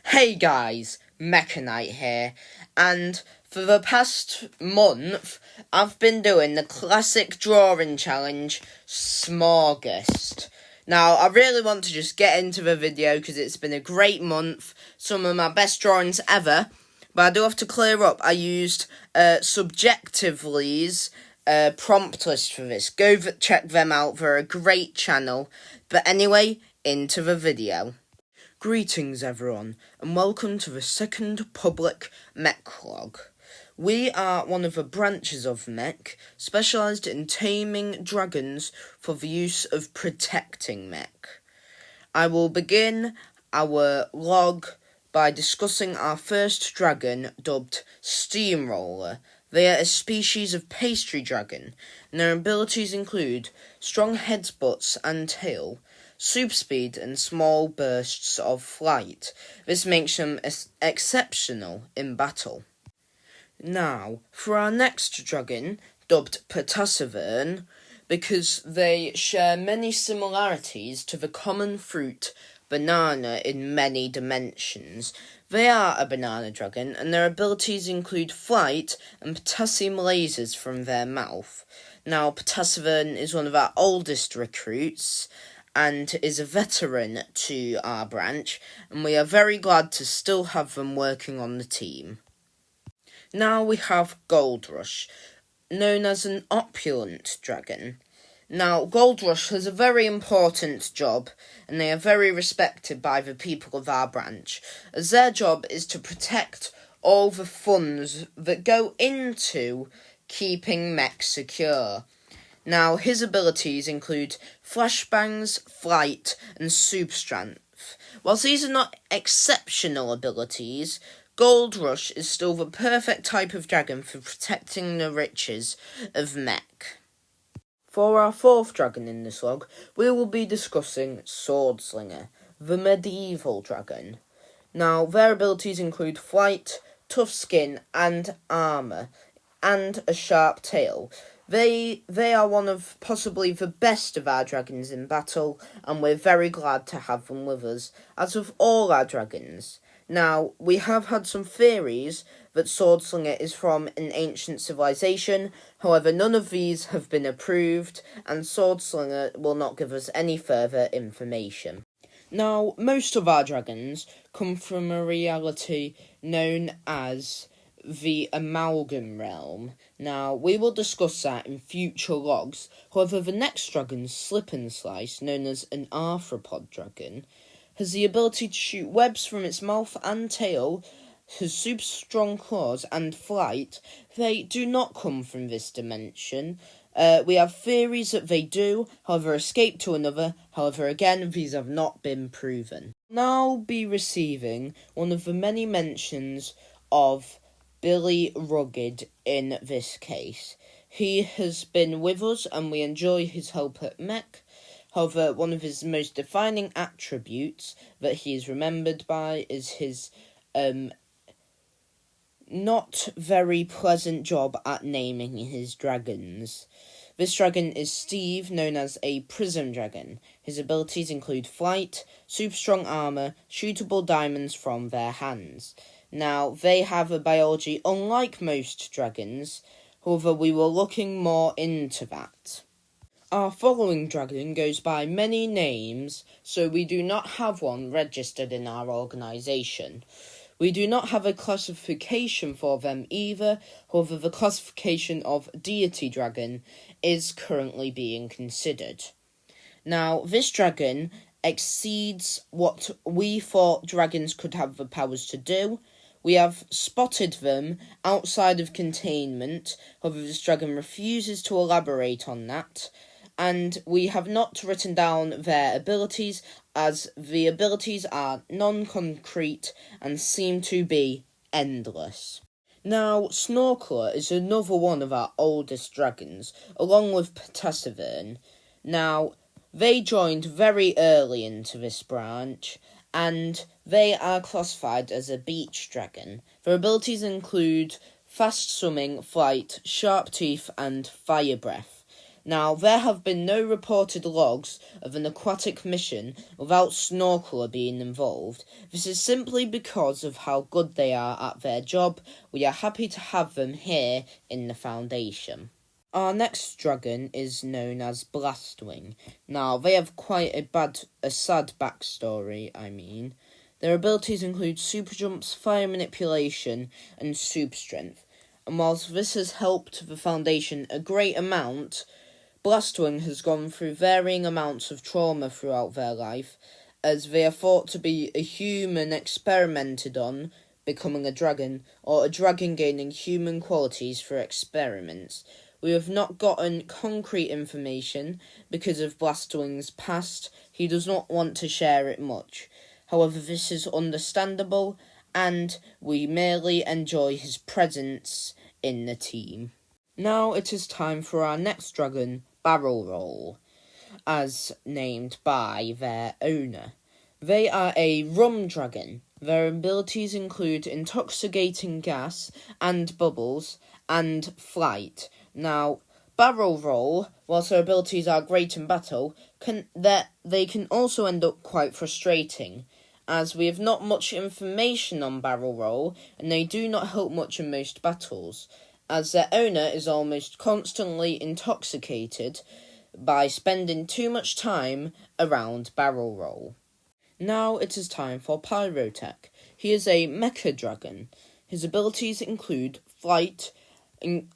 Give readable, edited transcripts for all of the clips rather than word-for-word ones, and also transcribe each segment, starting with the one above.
Hey guys, Mech here, and for the past month, I've been doing the classic drawing challenge, Smaugust. Now, I really want to just get into the video because it's been a great month, some of my best drawings ever, but I do have to clear up. I used Subjectively's prompt list for this. Go check them out, they're a great channel. But anyway, into the video. Greetings everyone, and welcome to the second public Mech log. We are one of the branches of Mech, specialised in taming dragons for the use of protecting Mech. I will begin our log by discussing our first dragon, dubbed Steamroller. They are a species of pastry dragon, and their abilities include strong headbutts and tail, super speed and small bursts of flight. This makes them exceptional in battle. Now, for our next dragon, dubbed Potassiavern, because they share many similarities to the common fruit banana in many dimensions. They are a banana dragon, and their abilities include flight and potassium lasers from their mouth. Now, Potassiavern is one of our oldest recruits, and is a veteran to our branch, and we are very glad to still have them working on the team. Now we have Gold Rush, known as an opulent dragon. Now, Gold Rush has a very important job, and they are very respected by the people of our branch, as their job is to protect all the funds that go into keeping Mech secure. Now, his abilities include flashbangs, flight, and super strength. Whilst these are not exceptional abilities, Gold Rush is still the perfect type of dragon for protecting the riches of Mech. For our fourth dragon in this log, we will be discussing Swordslinger, the medieval dragon. Now, their abilities include flight, tough skin, and armour, and a sharp tail. They are one of possibly the best of our dragons in battle, and we're very glad to have them with us, as with all our dragons. Now, we have had some theories that Swordslinger is from an ancient civilization, however none of these have been approved, and Swordslinger will not give us any further information. Now, most of our dragons come from a reality known as the Amalgam Realm. Now, we will discuss that in future logs. However, the next dragon, Slip and Slice, known as an arthropod dragon, has the ability to shoot webs from its mouth and tail, has super strong claws and flight. They do not come from this dimension. We have theories that they do, however, escape to another. However, again, these have not been proven. Now be receiving one of the many mentions of Billy Rugged in this case. He has been with us and we enjoy his help at Mech. However, one of his most defining attributes that he is remembered by is his not very pleasant job at naming his dragons. This dragon is Steve, known as a prism dragon. His abilities include flight, super strong armour, shootable diamonds from their hands. Now, they have a biology unlike most dragons, however we were looking more into that. Our following dragon goes by many names, so we do not have one registered in our organisation. We do not have a classification for them either, however the classification of deity dragon is currently being considered. Now, this dragon exceeds what we thought dragons could have the powers to do. We have spotted them outside of containment, however this dragon refuses to elaborate on that, and we have not written down their abilities, as the abilities are non-concrete and seem to be endless. Now, Snorkeler is another one of our oldest dragons, along with Potassiavern. Now, they joined very early into this branch, and they are classified as a beach dragon. Their abilities include fast swimming, flight, sharp teeth, and fire breath. Now, there have been no reported logs of an aquatic mission without Snorkeler being involved. This is simply because of how good they are at their job. We are happy to have them here in the Foundation. Our next dragon is known as Blastwing. Now, they have quite a sad backstory, Their abilities include super jumps, fire manipulation, and super strength. And whilst this has helped the Foundation a great amount, Blastwing has gone through varying amounts of trauma throughout their life, as they are thought to be a human experimented on becoming a dragon, or a dragon gaining human qualities through experiments. We have not gotten concrete information because of Blastwing's past. He does not want to share it much. However, this is understandable, and we merely enjoy his presence in the team. Now it is time for our next dragon, Barrel Roll, as named by their owner. They are a rum dragon. Their abilities include intoxicating gas and bubbles and flight. Now, Barrel Roll, whilst their abilities are great in battle, they can also end up quite frustrating, as we have not much information on Barrel Roll, and they do not help much in most battles, as their owner is almost constantly intoxicated by spending too much time around Barrel Roll. Now it is time for Pyrotech. He is a mecha dragon. His abilities include flight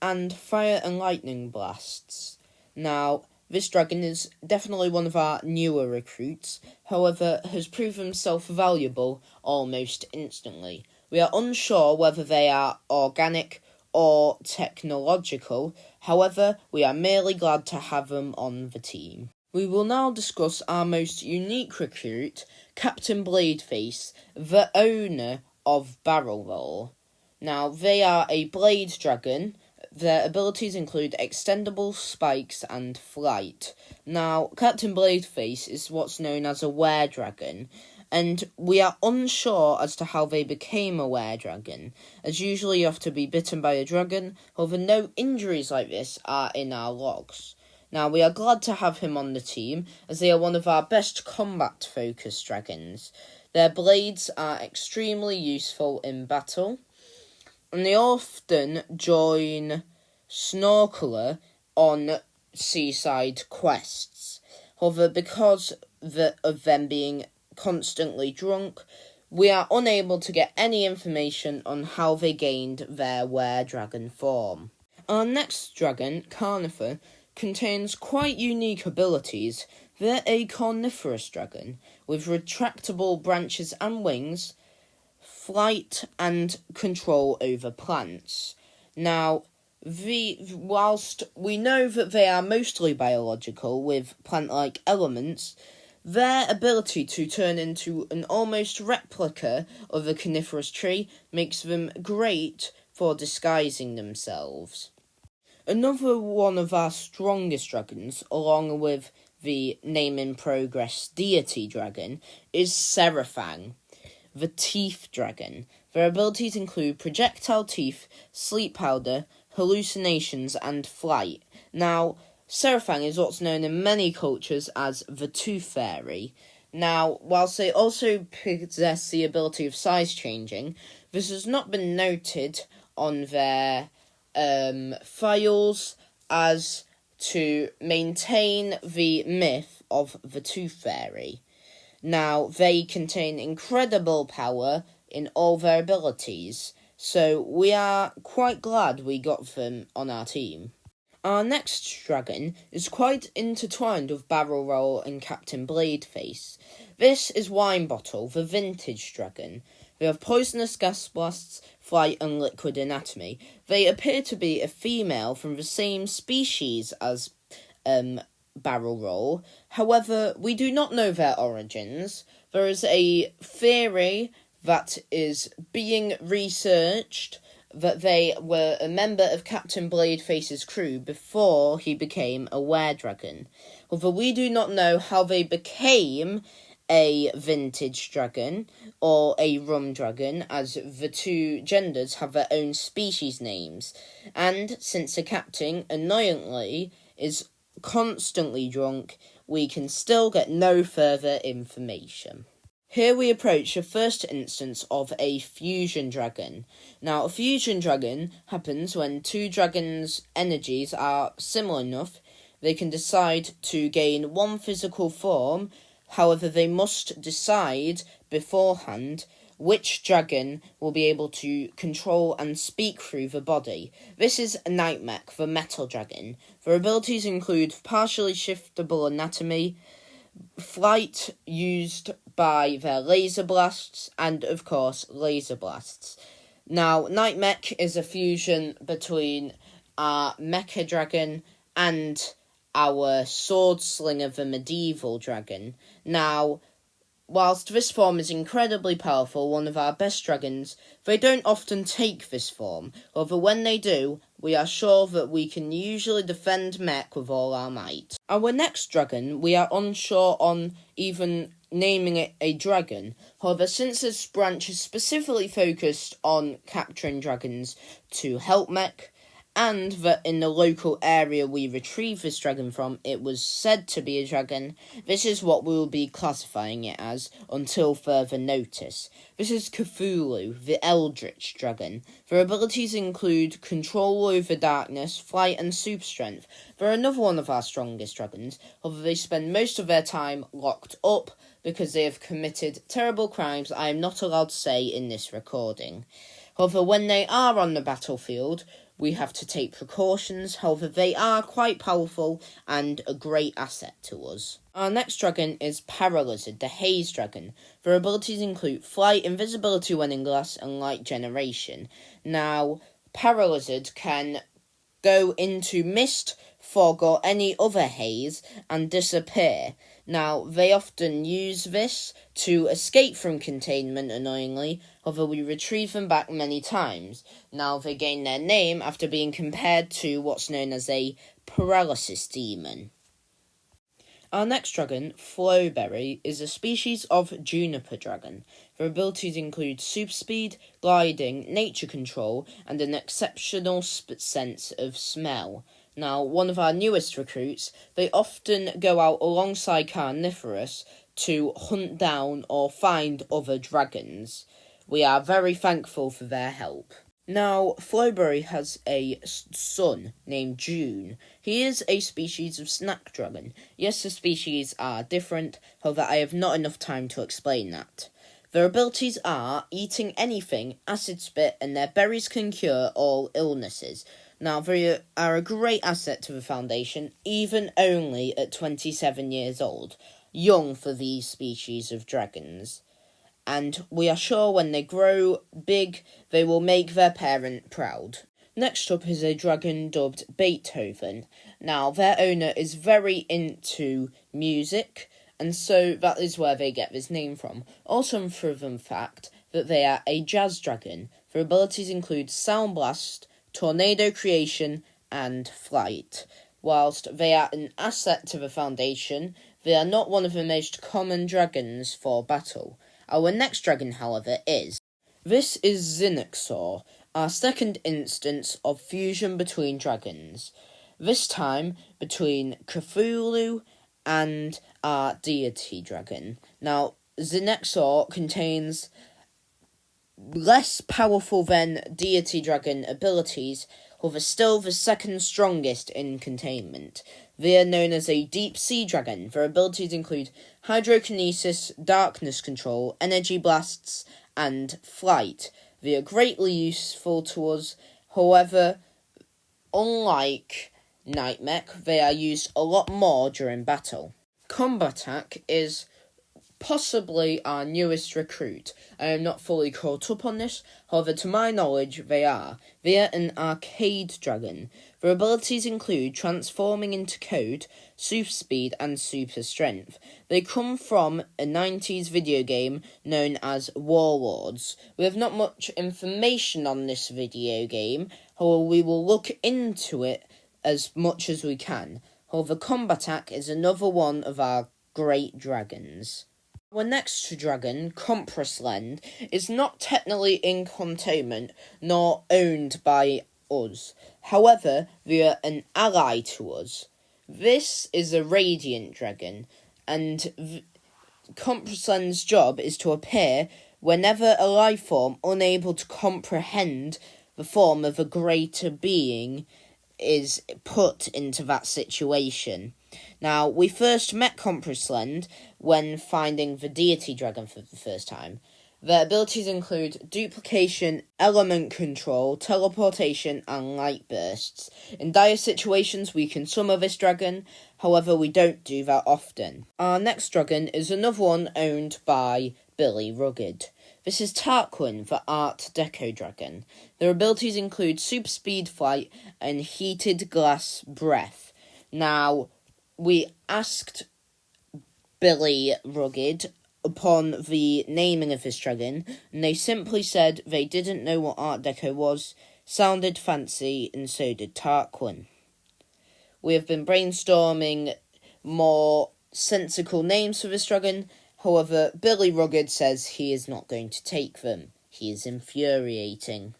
and fire and lightning blasts. Now, this dragon is definitely one of our newer recruits, however, has proven himself valuable almost instantly. We are unsure whether they are organic or technological, however, we are merely glad to have them on the team. We will now discuss our most unique recruit, Captain Bladeface, the owner of Barrel Roll. Now, they are a blade dragon. Their abilities include extendable spikes and flight. Now, Captain Bladeface is what's known as a were-dragon, and we are unsure as to how they became a were-dragon, as usually you have to be bitten by a dragon, however no injuries like this are in our logs. Now, we are glad to have him on the team, as they are one of our best combat-focused dragons. Their blades are extremely useful in battle, and they often join Snorkeler on seaside quests. However, because of them being constantly drunk, we are unable to get any information on how they gained their were-dragon form. Our next dragon, Carnifer, contains quite unique abilities. They're a carnivorous dragon with retractable branches and wings, flight and control over plants. Now, whilst we know that they are mostly biological with plant-like elements, their ability to turn into an almost replica of a coniferous tree makes them great for disguising themselves. Another one of our strongest dragons, along with the name-in-progress deity dragon, is Seraphang, the teeth dragon. Their abilities include projectile teeth, sleep powder, hallucinations, and flight. Now, Seraphang is what's known in many cultures as the Tooth Fairy. Now, whilst they also possess the ability of size changing, this has not been noted on their files as to maintain the myth of the Tooth Fairy. Now, they contain incredible power in all their abilities, so we are quite glad we got them on our team. Our next dragon is quite intertwined with Barrel Roll and Captain Bladeface. This is Winebottle, the vintage dragon. They have poisonous gas blasts, flight, and liquid anatomy. They appear to be a female from the same species as Barrel Roll. However, we do not know their origins. There is a theory that is being researched that they were a member of Captain Bladeface's crew before he became a were-dragon. Although we do not know how they became a vintage dragon or a rum dragon, as the two genders have their own species names. And since the captain, annoyingly, is constantly drunk, we can still get no further information. Here we approach the first instance of a fusion dragon. Now, a fusion dragon happens when two dragons' energies are similar enough they can decide to gain one physical form. However, they must decide beforehand which dragon will be able to control and speak through the body. This is Mech, the metal dragon. Their abilities include partially shiftable anatomy, flight used by their laser blasts, and of course laser blasts. Now, Mech is a fusion between our Mecha dragon and our sword slinger, the medieval dragon. Now, whilst this form is incredibly powerful, one of our best dragons, they don't often take this form. However, when they do, we are sure that we can usually defend Mech with all our might. Our next dragon, we are unsure on even naming it a dragon. However, since this branch is specifically focused on capturing dragons to help Mech, and that in the local area we retrieve this dragon from, it was said to be a dragon, this is what we will be classifying it as until further notice. This is Cthulhu, the Eldritch dragon. Their abilities include control over darkness, flight, and super strength. They're another one of our strongest dragons, although they spend most of their time locked up because they have committed terrible crimes I am not allowed to say in this recording. However, when they are on the battlefield, we have to take precautions. However, they are quite powerful and a great asset to us. Our next dragon is Paralizard, the Haze Dragon. Their abilities include flight, invisibility when in glass, and light generation. Now, Paralizard can go into mist, fog, or any other haze and disappear. Now, they often use this to escape from containment, annoyingly, although we retrieve them back many times. Now, they gain their name after being compared to what's known as a paralysis demon. Our next dragon, Flowberry, is a species of juniper dragon. Their abilities include super speed, gliding, nature control, and an exceptional sense of smell. Now, one of our newest recruits, they often go out alongside Carnivorous to hunt down or find other dragons. We are very thankful for their help. Now, Flowberry has a son named June. He is a species of snack dragon. Yes, the species are different, however, I have not enough time to explain that. Their abilities are eating anything, acid spit, and their berries can cure all illnesses. Now, they are a great asset to the Foundation, even only at 27 years old, young for these species of dragons. And we are sure when they grow big, they will make their parent proud. Next up is a dragon dubbed Beethoven. Now, their owner is very into music, and so that is where they get this name from. Also, for the fact that they are a jazz dragon. Their abilities include sound blast, tornado creation, and flight. Whilst they are an asset to the Foundation, they are not one of the most common dragons for battle. Our next dragon, however, is... This is Zynoxor, our second instance of fusion between dragons. This time between Cthulhu and our deity dragon. Now, Zynoxor contains less powerful than deity dragon abilities, however still the second strongest in containment. They are known as a deep sea dragon. Their abilities include hydrokinesis, darkness control, energy blasts, and flight. They are greatly useful to us, however, unlike Mech, they are used a lot more during battle. Combatak is possibly our newest recruit. I am not fully caught up on this, however, to my knowledge, they are. They are an arcade dragon. Their abilities include transforming into code, super speed, and super strength. They come from a 90s video game known as Warlords. We have not much information on this video game, however, we will look into it as much as we can. However, Combatak is another one of our great dragons. Our next dragon, Compressland, is not technically in containment nor owned by us. However, they are an ally to us. This is a radiant dragon, and Compressland's job is to appear whenever a life form unable to comprehend the form of a greater being is put into that situation. Now, we first met Compressland when finding the deity dragon for the first time. Their abilities include duplication, element control, teleportation, and light bursts. In dire situations, we can summon this dragon, however, we don't do that often. Our next dragon is another one owned by Billy Rugged. This is Tarquin, the Art Deco dragon. Their abilities include super speed flight and heated glass breath. Now, we asked Billy Rugged upon the naming of this dragon, and they simply said they didn't know what Art Deco was, sounded fancy, and so did Tarquin. We have been brainstorming more sensical names for this dragon, however, Billy Rugged says he is not going to take them. He is infuriating.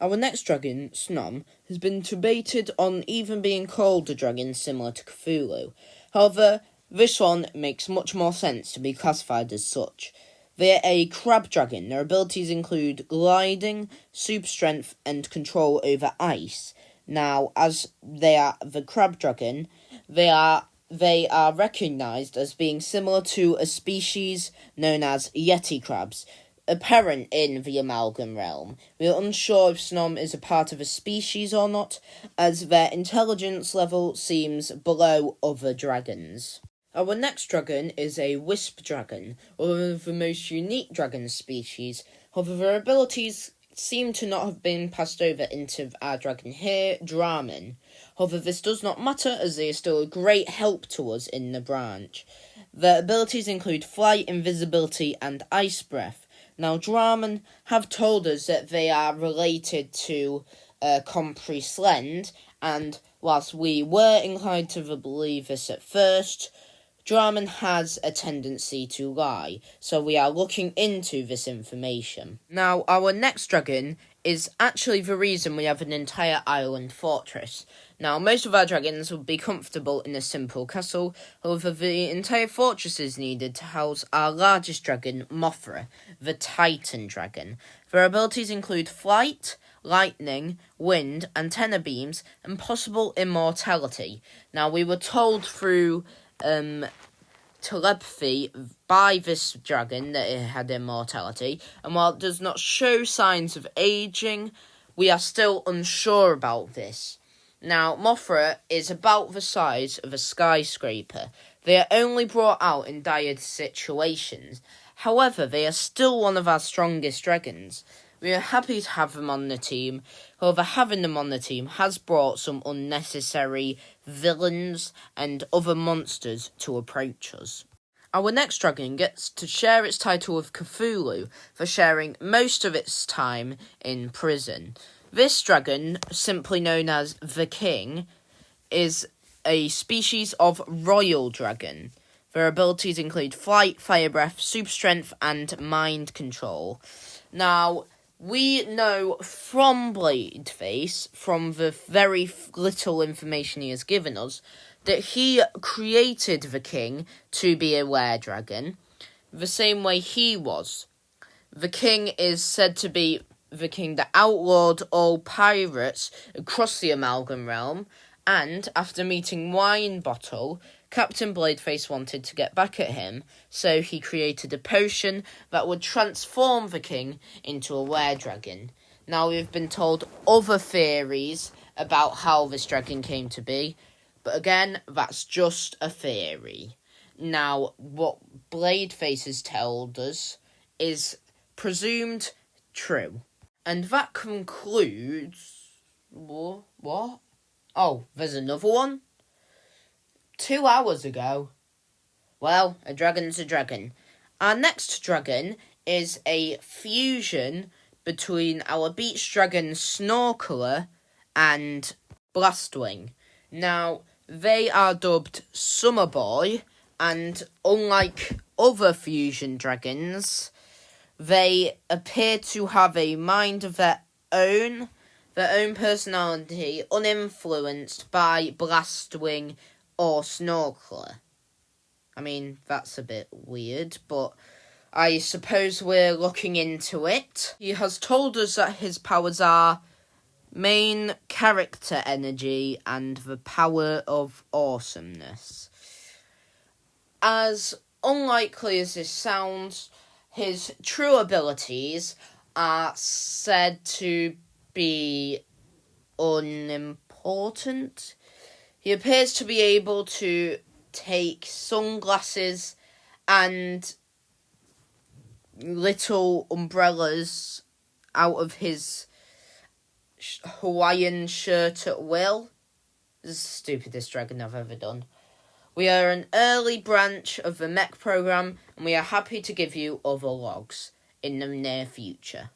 Our next dragon, Snom, has been debated on even being called a dragon similar to Cthulhu. However, this one makes much more sense to be classified as such. They are a crab dragon. Their abilities include gliding, super strength, and control over ice. Now, as they are the crab dragon, they are recognised as being similar to a species known as Yeti crabs, apparent in the Amalgam realm. We are unsure if Snom is a part of a species or not, as their intelligence level seems below other dragons. Our next dragon is a wisp dragon, one of the most unique dragon species. However, their abilities seem to not have been passed over into our dragon here, Draman. However, this does not matter, as they are still a great help to us in the branch. Their abilities include flight, invisibility, and ice breath. Now, Draman have told us that they are related to Compressland, and whilst we were inclined to believe this at first, Draman has a tendency to lie, so we are looking into this information. Now, our next dragon is actually the reason we have an entire island fortress. Now, most of our dragons would be comfortable in a simple castle, however, the entire fortress is needed to house our largest dragon, Mothra, the Titan dragon. Their abilities include flight, lightning, wind, antenna beams, and possible immortality. Now, we were told through telepathy by this dragon that it had immortality, and while it does not show signs of aging, we are still unsure about this. Now, Mothra is about the size of a skyscraper. They are only brought out in dire situations. However, they are still one of our strongest dragons. We are happy to have them on the team. However, having them on the team has brought some unnecessary villains and other monsters to approach us. Our next dragon gets to share its title with Cthulhu for sharing most of its time in prison. This dragon, simply known as the King, is a species of royal dragon. Their abilities include flight, fire breath, super strength, and mind control. Now, we know from Bladeface, from the very little information he has given us, that he created the King to be a were-dragon, the same way he was. The King is said to be the king that outlawed all pirates across the Amalgam realm, and after meeting Wine Bottle, Captain Bladeface wanted to get back at him, so he created a potion that would transform the king into a were-dragon. Now, we've been told other theories about how this dragon came to be, but again, that's just a theory. Now, what Bladeface has told us is presumed true. And that concludes... What? Oh, there's another one? 2 hours ago. Well, a dragon's a dragon. Our next dragon is a fusion between our beach dragon Snorkeler and Blastwing. Now, they are dubbed Summer Boy, and unlike other fusion dragons, they appear to have a mind of their own personality, uninfluenced by Blastwing or snorkeler. I mean, that's a bit weird, but I suppose we're looking into it. He has told us that his powers are main character energy and the power of awesomeness. As unlikely as this sounds, his true abilities are said to be unimportant. He appears to be able to take sunglasses and little umbrellas out of his Hawaiian shirt at will. This is the stupidest dragon I've ever done. We are an early branch of the Mech program, and we are happy to give you other logs in the near future.